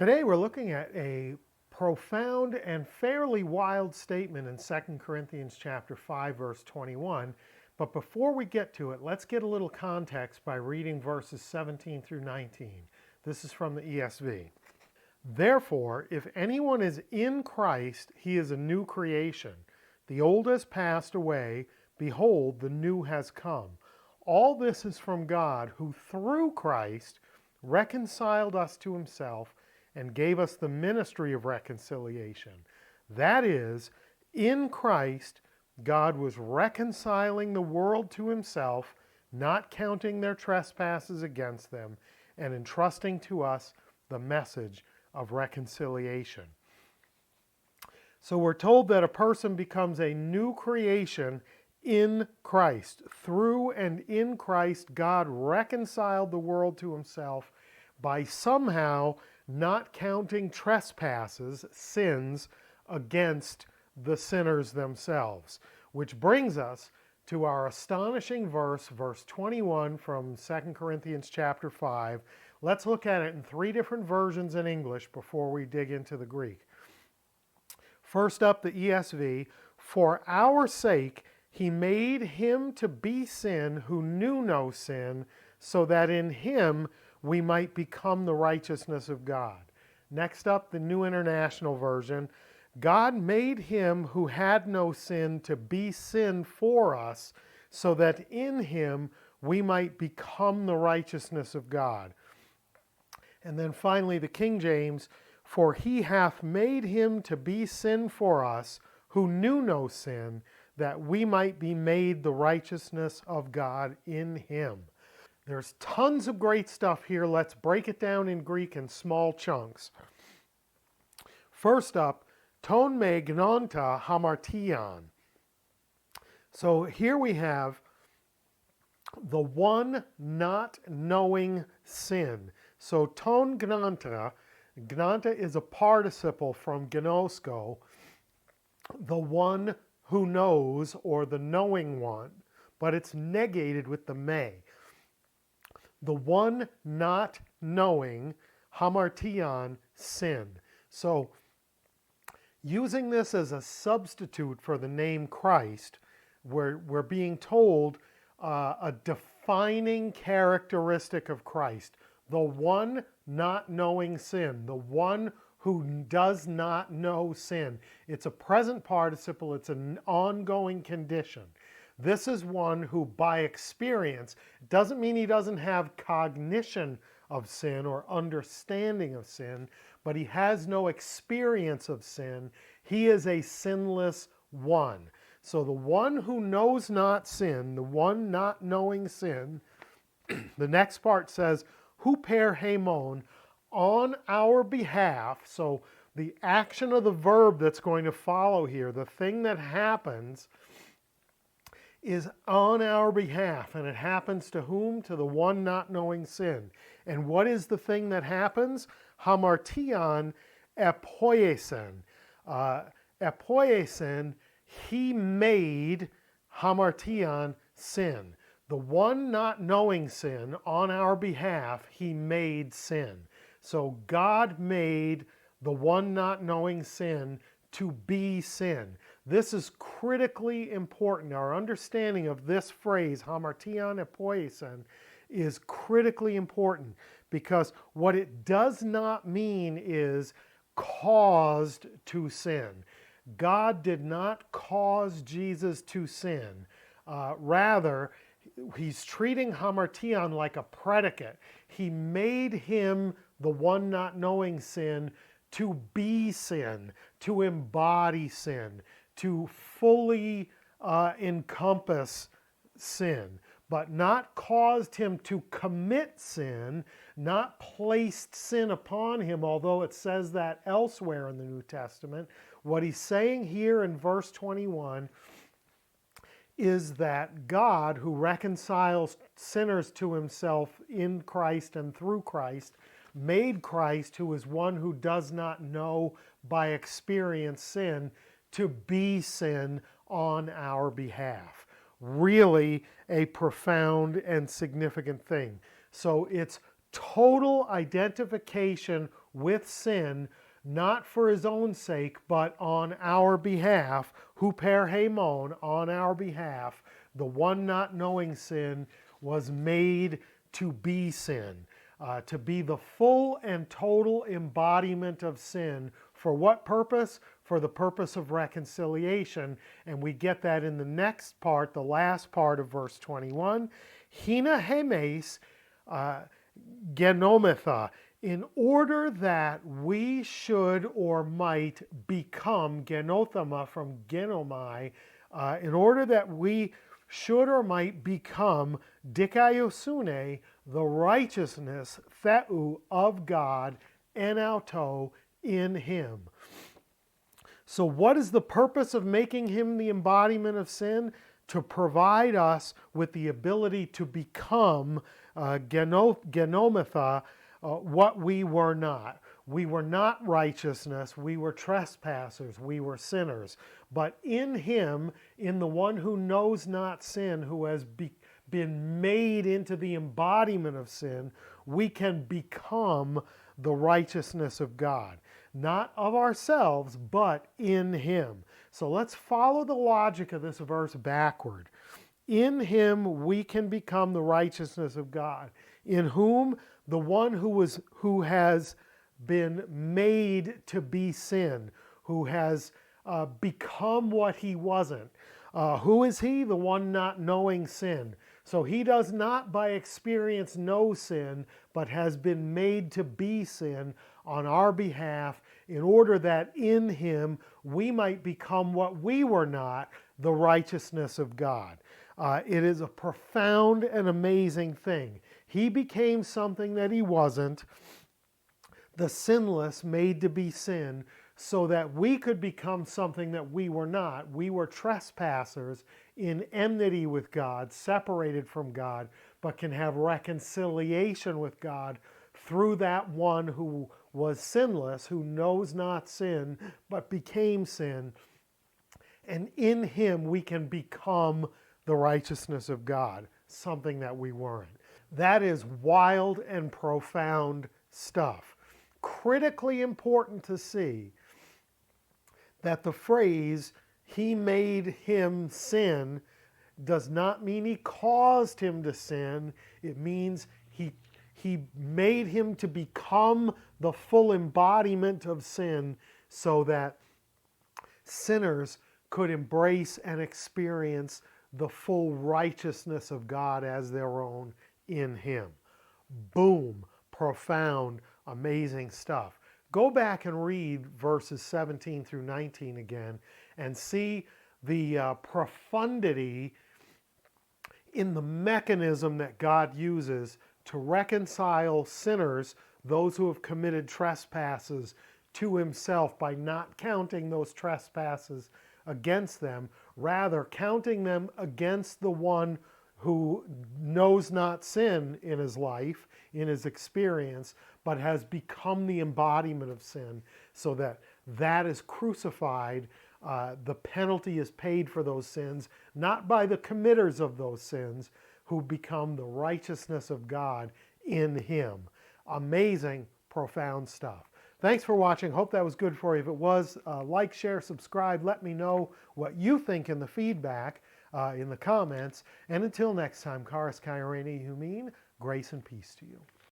Today we're looking at a profound and fairly wild statement in 2 Corinthians chapter 5 verse 21. But before we get to it, let's get a little context by reading verses 17 through 19. This is from the ESV. Therefore, if anyone is in Christ, he is a new creation. The old has passed away. Behold, the new has come. All this is from God, who through Christ reconciled us to himself and gave us the ministry of reconciliation. That is, in Christ, God was reconciling the world to himself, not counting their trespasses against them, and entrusting to us the message of reconciliation. So we're told that a person becomes a new creation in Christ. Through and in Christ, God reconciled the world to himself by somehow not counting trespasses, sins, against the sinners themselves. Which brings us to our astonishing verse, verse 21 from 2 Corinthians chapter 5. Let's look at it in three different versions in English before we dig into the Greek. First up, the ESV. For our sake he made him to be sin who knew no sin, so that in him we might become the righteousness of God. Next up, the New International Version. God made him who had no sin to be sin for us, so that in him we might become the righteousness of God. And then finally, the King James. For he hath made him to be sin for us, who knew no sin, that we might be made the righteousness of God in him. There's tons of great stuff here. Let's break it down in Greek in small chunks. First up, ton me gnonta hamartian. So here we have the one not knowing sin. So ton gnonta, gnonta is a participle from gnosko, the one who knows or the knowing one, but it's negated with the me. The one not knowing, hamartian, sin. So using this as a substitute for the name Christ, we're being told a defining characteristic of Christ. The one not knowing sin, the one who does not know sin. It's a present participle, it's an ongoing condition. This is one who by experience, doesn't mean he doesn't have cognition of sin or understanding of sin, but he has no experience of sin. He is a sinless one. So the one who knows not sin, the one not knowing sin, the next part says, who per hemon, on our behalf. So the action of the verb that's going to follow here, the thing that happens, is on our behalf. And it happens to whom? To the one not knowing sin. And what is the thing that happens? Hamartian epoiesen. Epoiesen, he made hamartian sin. The one not knowing sin, on our behalf, he made sin. So God made the one not knowing sin to be sin. This is critically important. Our understanding of this phrase, hamartian epoiesen, is critically important because what it does not mean is caused to sin. God did not cause Jesus to sin. Rather, he's treating hamartian like a predicate. He made him, the one not knowing sin, to be sin, to embody sin, to fully encompass sin, but not caused him to commit sin, not placed sin upon him, although it says that elsewhere in the New Testament. What he's saying here in verse 21 is that God, who reconciles sinners to himself in Christ and through Christ, made Christ, who is one who does not know by experience sin, to be sin on our behalf. Really a profound and significant thing. So it's total identification with sin, not for his own sake, but on our behalf, huperhaimon, on our behalf, the one not knowing sin was made to be sin, to be the full and total embodiment of sin. For what purpose? For the purpose of reconciliation. And we get that in the next part, the last part of verse 21. Hina hemes genometha, in order that we should or might become, genothema from genomai, in order that we should or might become dikaiosune, the righteousness, theou, of God, enauto, in him. So what is the purpose of making him the embodiment of sin? To provide us with the ability to become genometha, what we were not. We were not righteousness, we were trespassers, we were sinners. But in him, in the one who knows not sin, who has been made into the embodiment of sin, we can become the righteousness of God. Not of ourselves, but in him. So let's follow the logic of this verse backward. In him we can become the righteousness of God. In whom? The one who has been made to be sin, who has become what he wasn't. Who is he? The one not knowing sin. So he does not by experience know sin, but has been made to be sin on our behalf, in order that in him we might become what we were not, the righteousness of God. It is a profound and amazing thing. He became something that he wasn't, the sinless made to be sin, so that we could become something that we were not. We were trespassers in enmity with God, separated from God, but can have reconciliation with God through that one who was sinless, who knows not sin, but became sin. And in him we can become the righteousness of God, something that we weren't. That is wild and profound stuff. Critically important to see that the phrase, he made him sin, does not mean he caused him to sin. It means he made him to become the full embodiment of sin, so that sinners could embrace and experience the full righteousness of God as their own in him. Boom. Profound, amazing stuff. Go back and read verses 17 through 19 again and see the profundity in the mechanism that God uses to reconcile sinners, those who have committed trespasses, to himself by not counting those trespasses against them, rather counting them against the one who knows not sin in his life, in his experience, but has become the embodiment of sin, so that that is crucified. The penalty is paid for those sins, not by the committers of those sins, who become the righteousness of God in him. Amazing, profound stuff. Thanks for watching. Hope that was good for you. If it was, like, share, subscribe. Let me know what you think in the feedback, in the comments. And until next time, Charis Kairene Humin, grace and peace to you.